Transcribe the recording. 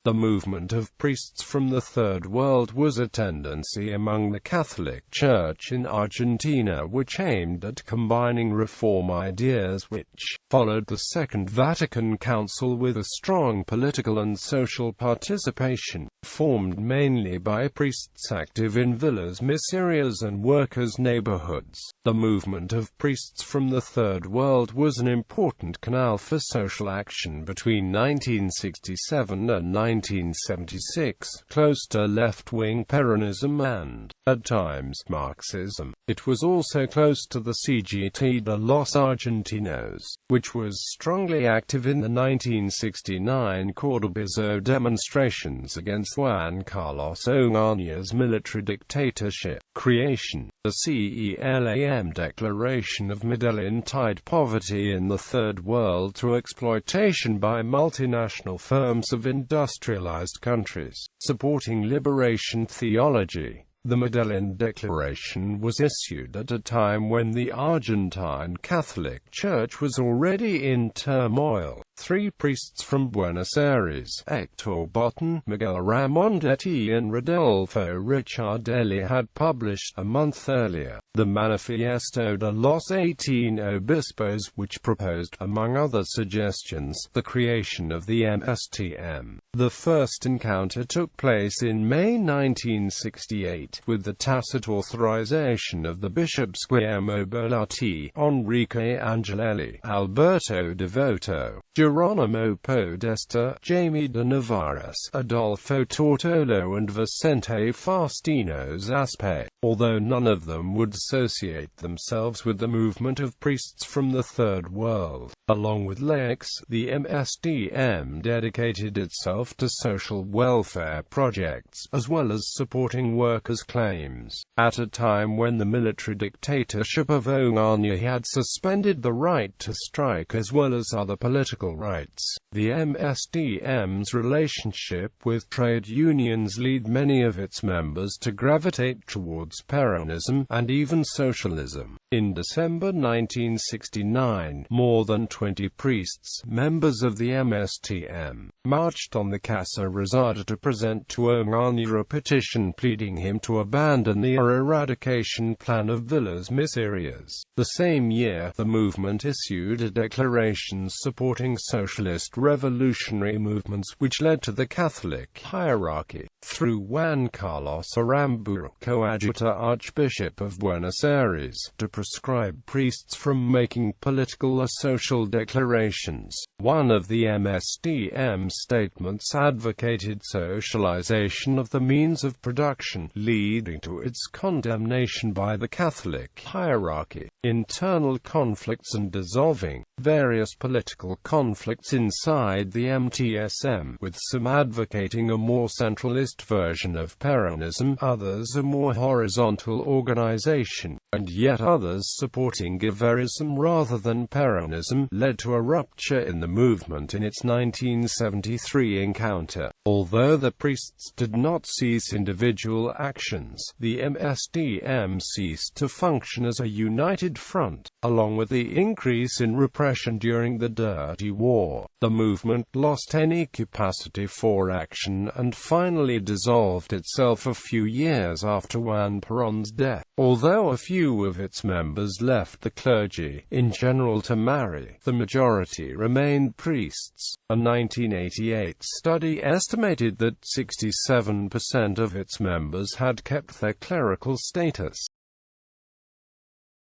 The movement of priests from the Third World was a tendency among the Catholic Church in Argentina which aimed at combining reform ideas which followed the Second Vatican Council with a strong political and social participation, formed mainly by priests active in villas, miserias and workers' neighborhoods. The movement of priests from the Third World was an important canal for social action between 1967 and 1976, close to left-wing Peronism and, at times, Marxism. It was also close to the CGT de los Argentinos, which was strongly active in the 1969 Cordobazo demonstrations against Juan Carlos Onganía's military dictatorship. Creation. The CELAM Declaration of Medellin tied poverty in the Third World to exploitation by multinational firms of industrialized countries, supporting liberation theology. The Medellin Declaration was issued at a time when the Argentine Catholic Church was already in turmoil. Three priests from Buenos Aires, Héctor Botin, Miguel Ramondetti and Rodolfo Ricciardelli, had published a month earlier the Manifiesto de los 18 Obispos, which proposed, among other suggestions, the creation of the MSTM. The first encounter took place in May 1968, with the tacit authorization of the bishops Guillermo Bellotti, Enrique Angelelli, Alberto Devoto, Geronimo Podesta, Jaime de Navarez, Adolfo Tortolo and Vicente Faustino Zaspe, although none of them would associate themselves with the movement of priests from the Third World. Along with laics, the MSTM dedicated itself to social welfare projects, as well as supporting workers' claims. At a time when the military dictatorship of Onganía had suspended the right to strike as well as other political rights, the MSTM's relationship with trade unions led many of its members to gravitate towards Peronism and even socialism. In December 1969, more than 20 priests, members of the MSTM, marched on the Casa Rosada to present to Onganía a petition pleading him to abandon the eradication plan of villas miserias. The same year, the movement issued a declaration supporting socialist revolutionary movements which led to the Catholic hierarchy, through Juan Carlos Aramburu, coadjutor Archbishop of Buenos Aires, to prescribe priests from making political or social declarations. One of the MSTM statements advocated socialization of the means of production, leading to its condemnation by the Catholic hierarchy. Internal conflicts and dissolving various political conflicts inside the MTSM, with some advocating a more centralist version of Peronism, others a more horizontal organization, and yet others supporting Guevarism rather than Peronism, led to a rupture in the movement in its 1973 encounter. Although the priests did not cease individual actions, the MSTM ceased to function as a united front. Along with the increase in repression during the Dirty War, the movement lost any capacity for action and finally dissolved itself a few years after Juan Perón's death. Although a few of its members left the clergy, in general, to marry, the majority remained priests. A 1988 study estimated that 67% of its members had kept their clerical status.